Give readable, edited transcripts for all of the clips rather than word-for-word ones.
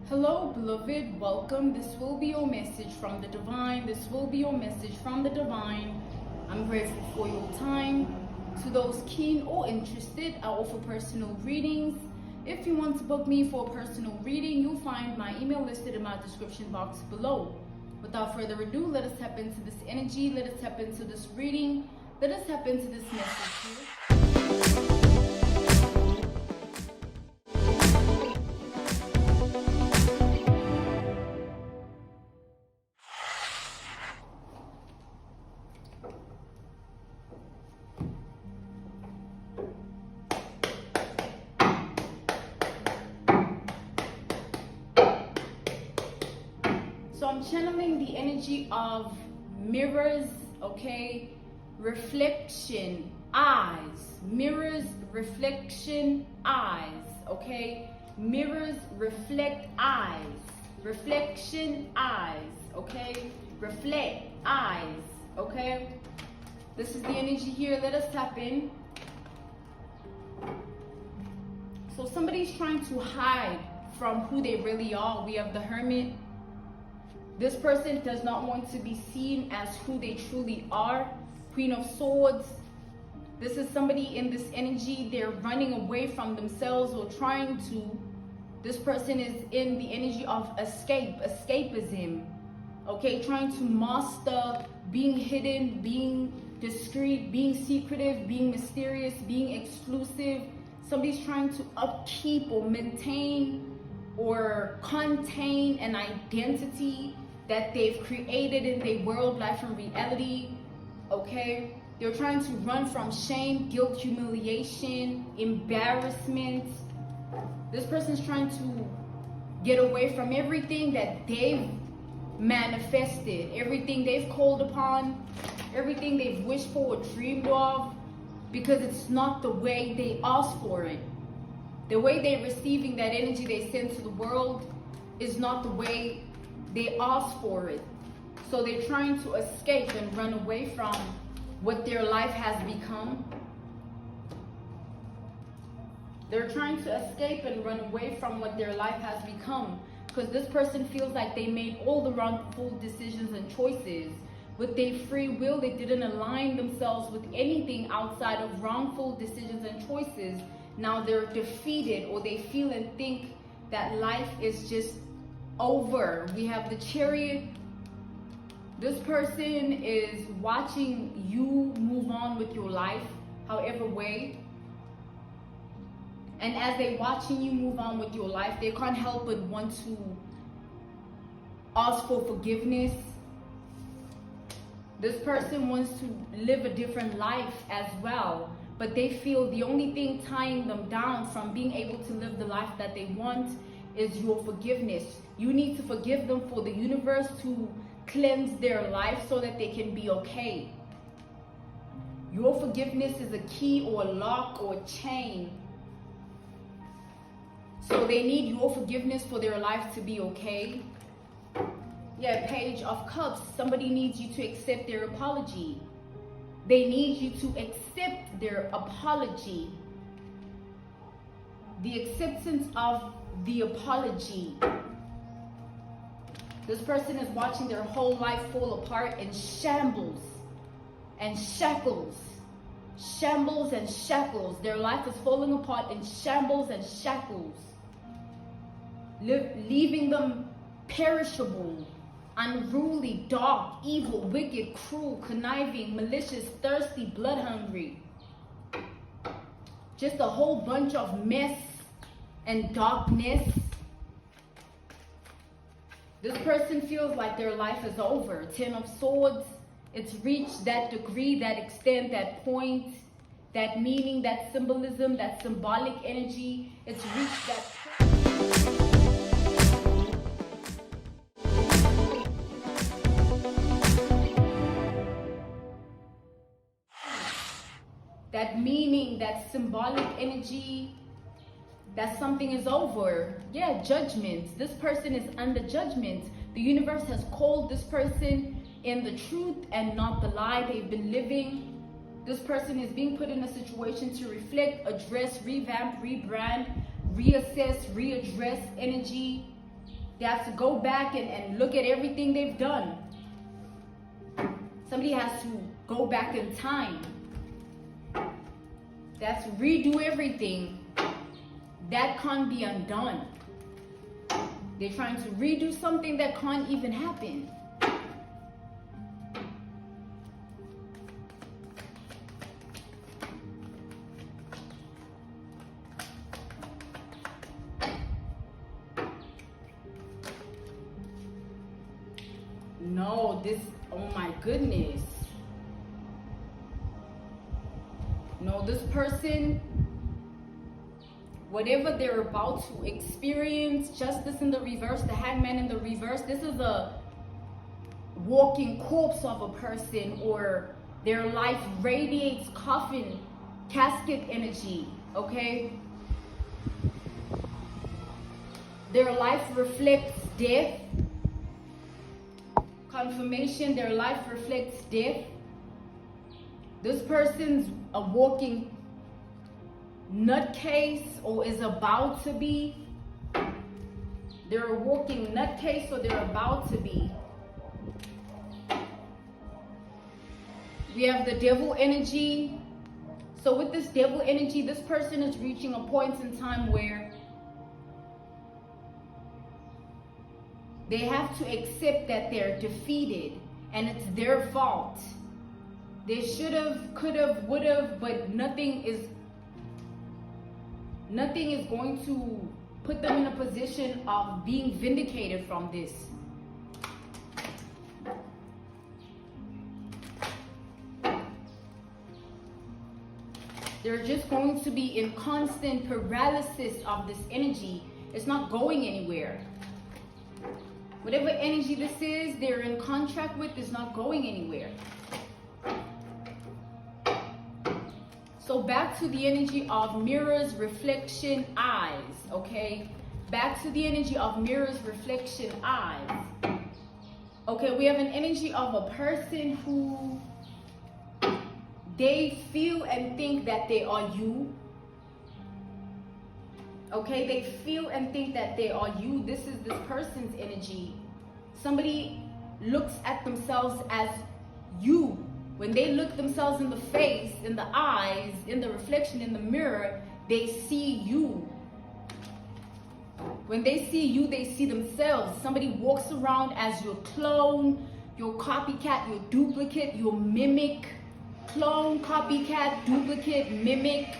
Hello, beloved. Welcome. This will be your message from the divine. This will be your message from the divine. I'm grateful for your time. To those keen or interested, I offer personal readings. If you want to book me for a personal reading, you'll find my email listed in my description box below. Without further ado, let us tap into this energy. Let us tap into this reading. Let us tap into this message here. So I'm channeling the energy of mirrors, okay? Reflection, eyes. Mirrors, reflection, eyes, okay? Mirrors, reflect, eyes. Reflection, eyes, okay? Reflect, eyes, okay? This is the energy here. Let us tap in. So somebody's trying to hide from who they really are. We have the Hermit. This person does not want to be seen as who they truly are. Queen of Swords. This is somebody in this energy. They're running away from themselves or trying to. This person is in the energy of escapism. Okay, trying to master being hidden, being discreet, being secretive, being mysterious, being exclusive. Somebody's trying to upkeep or maintain or contain an identity that they've created in their world, life, and reality, okay? They're trying to run from shame, guilt, humiliation, embarrassment. This person's trying to get away from everything that they've manifested, everything they've called upon, everything they've wished for or dreamed of, because it's not the way they asked for it. The way they're receiving that energy they send to the world is not the way they asked for it. So they're trying to escape and run away from what their life has become. They're trying to escape and run away from what their life has become, because this person feels like they made all the wrongful decisions and choices. With their free will, they didn't align themselves with anything outside of wrongful decisions and choices. Now they're defeated, or they feel and think that life is just over. We have the Chariot. This person is watching you move on with your life, however way. And as they're watching you move on with your life, they can't help but want to ask for forgiveness. This person wants to live a different life as well, but they feel the only thing tying them down from being able to live the life that they want is your forgiveness. You need to forgive them for the universe to cleanse their life so that they can be okay. Your forgiveness is a key or a lock or a chain. So they need your forgiveness for their life to be okay. Yeah, Page of Cups. Somebody needs you to accept their apology. They need you to accept their apology. The acceptance of the apology. This person is watching their whole life fall apart in shambles and shackles. Shambles and shackles. Their life is falling apart in shambles and shackles, leaving them perishable, unruly, dark, evil, wicked, cruel, conniving, malicious, thirsty, blood hungry. Just a whole bunch of mess and darkness. This person feels like their life is over. Ten of Swords. It's reached that degree, that extent, that point, that meaning, that symbolism, that symbolic energy. It's reached that that meaning, that symbolic energy, that something is over. Yeah, judgment. This person is under judgment. The universe has called this person in the truth and not the lie they've been living. This person is being put in a situation to reflect, address, revamp, rebrand, reassess, readdress energy. They have to go back and look at everything they've done. Somebody has to go back in time. They have to redo everything. That can't be undone. They're trying to redo something that can't even happen. No, this, oh my goodness. No, this person, whatever they're about to experience, justice in the reverse, the hangman in the reverse, this is a walking corpse of a person, or their life radiates coffin, casket energy, okay? Their life reflects death. Confirmation, their life reflects death. This person's a walking nutcase, or is about to be. They're a walking nutcase, or they're about to be. We have the devil energy. So with this devil energy, this person is reaching a point in time where they have to accept that they're defeated and it's their fault. They should have, could have, would have, but nothing is going to put them in a position of being vindicated from this. They're just going to be in constant paralysis of this energy. It's not going anywhere. Whatever energy this is, they're in contract with, is not going anywhere. So back to the energy of mirrors, reflection, eyes, okay? Back to the energy of mirrors, reflection, eyes. Okay, we have an energy of a person who they feel and think that they are you. Okay, they feel and think that they are you. This is this person's energy. Somebody looks at themselves as you. When they look themselves in the face, in the eyes, in the reflection in the mirror, they see you. When they see you, they see themselves. Somebody walks around as your clone, your copycat, your duplicate, your mimic. Clone, copycat, duplicate, mimic.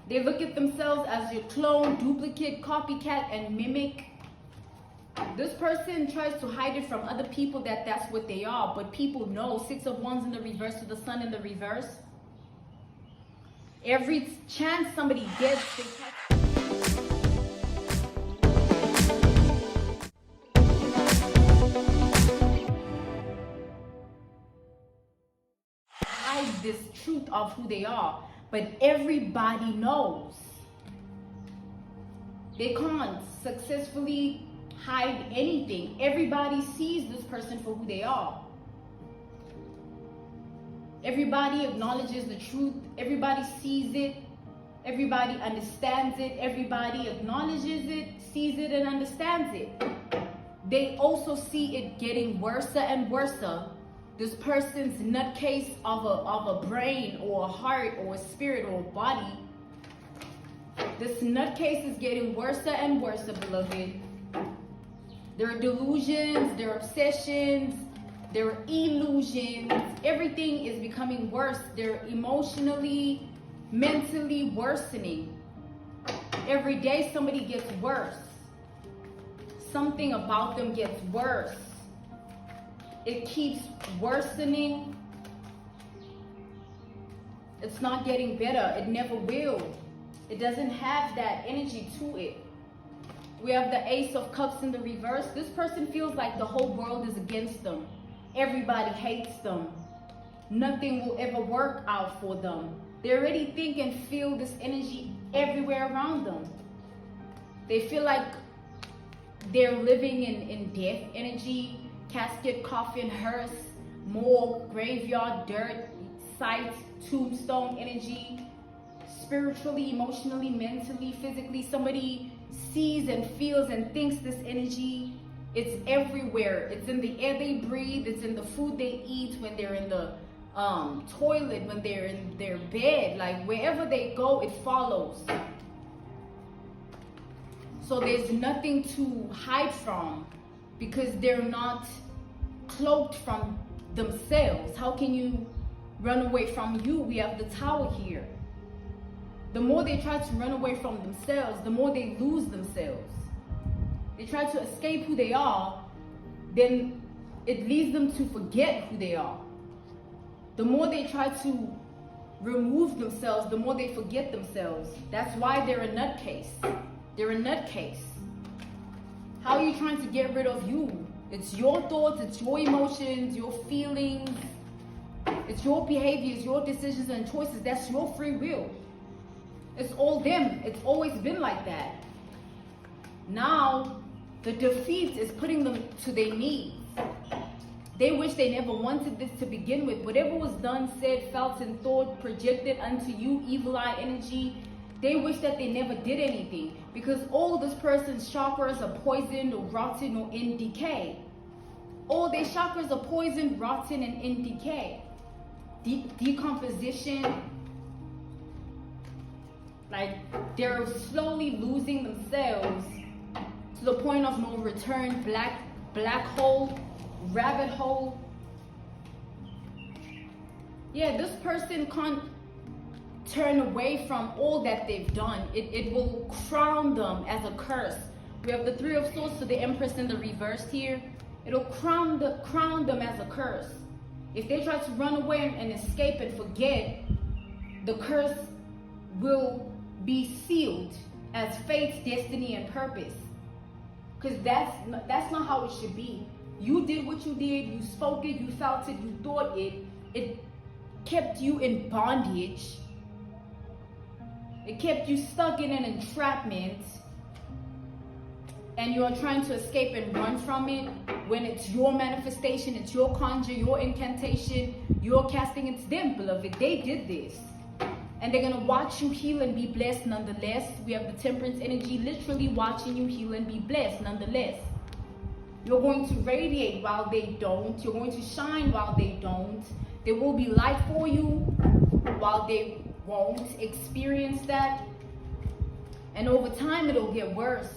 They look at themselves as your clone, duplicate, copycat, and mimic. This person tries to hide it from other people that that's what they are, but people know. 6 of Wands in the reverse to the Sun in the reverse. Every chance somebody gets, they hide this truth of who they are. But everybody knows. They can't successfully hide anything. Everybody sees this person for who they are. Everybody acknowledges the truth. Everybody sees it. Everybody understands it. Everybody acknowledges it, sees it, and understands it. They also see it getting worse and worse. This person's nutcase of a brain or a heart or a spirit or a body. This nutcase is getting worse and worse, beloved. There are delusions, there are obsessions, there are illusions. Everything is becoming worse. They're emotionally, mentally worsening. Every day somebody gets worse. Something about them gets worse. It keeps worsening. It's not getting better. It never will. It doesn't have that energy to it. We have the Ace of Cups in the reverse. This person feels like the whole world is against them. Everybody hates them. Nothing will ever work out for them. They already think and feel this energy everywhere around them. They feel like they're living in death energy. Casket, coffin, hearse, morgue, graveyard, dirt, site, tombstone energy. spiritually, emotionally, mentally, physically. Somebody sees and feels and thinks this energy. It's everywhere. It's in the air they breathe. It's in the food they eat, when they're in the toilet, when they're in their bed. Like wherever they go, it follows. So there's nothing to hide from, because they're not cloaked from themselves. How can you run away from you? We have the Tower here. The more they try to run away from themselves, the more they lose themselves. They try to escape who they are, then it leads them to forget who they are. The more they try to remove themselves, the more they forget themselves. That's why they're a nutcase. They're a nutcase. How are you trying to get rid of you? It's your thoughts, it's your emotions, your feelings, it's your behaviors, your decisions and choices. That's your free will. It's all them. It's always been like that. Now, the defeat is putting them to their knees. They wish they never wanted this to begin with. Whatever was done, said, felt, and thought, projected unto you, EViL-EYE energy, they wish that they never did anything, because all this person's chakras are poisoned or rotten or in decay. All their chakras are poisoned, rotten, and in decay. Decomposition. Like they're slowly losing themselves to the point of no return. Black hole, rabbit hole. Yeah, this person can't turn away from all that they've done. It will crown them as a curse. We have the Three of Swords to the Empress in the reverse here. It'll crown them as a curse. If they try to run away and escape and forget, the curse will be sealed as fate's destiny and purpose. Because that's not how it should be. You did what you did, you spoke it, you felt it, you thought it. It kept you in bondage. It kept you stuck in an entrapment. And you're trying to escape and run from it, when it's your manifestation, it's your conjure, your incantation, your casting. It's them, beloved. They did this. And they're going to watch you heal and be blessed nonetheless. We have the Temperance energy literally watching you heal and be blessed nonetheless. You're going to radiate while they don't. You're going to shine while they don't. There will be light for you while they won't experience that. And over time, it'll get worse.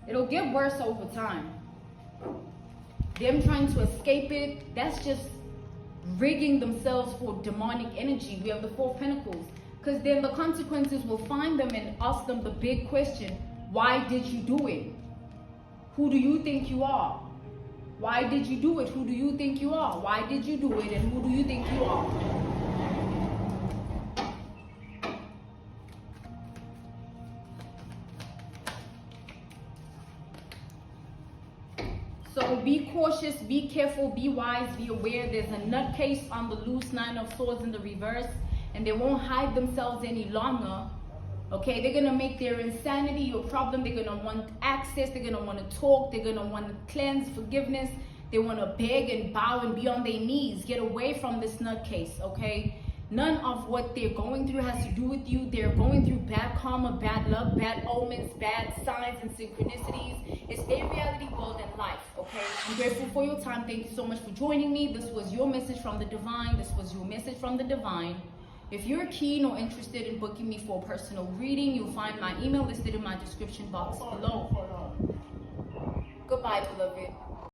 It'll get worse over time. Them trying to escape it, that's just rigging themselves for demonic energy. We have the Four of Pentacles. Because then the consequences will find them and ask them the big question. Why did you do it? Who do you think you are? Why did you do it? Who do you think you are? Why did you do it? And who do you think you are? So be cautious, be careful, be wise, be aware. There's a nutcase on the loose, Nine of Swords in the reverse, and they won't hide themselves any longer. Okay, they're gonna make their insanity your problem. They're gonna want access, they're gonna want to talk, they're gonna want to cleanse, forgiveness. They want to beg and bow and be on their knees. Get away from this nutcase, okay? None of what they're going through has to do with you. They're going through bad karma, bad luck, bad omens, bad signs and synchronicities. It's their reality world and life, okay? I'm grateful for your time. Thank you so much for joining me. This was your message from the divine. This was your message from the divine. If you're keen or interested in booking me for a personal reading, you'll find my email listed in my description box below. Goodbye, beloved.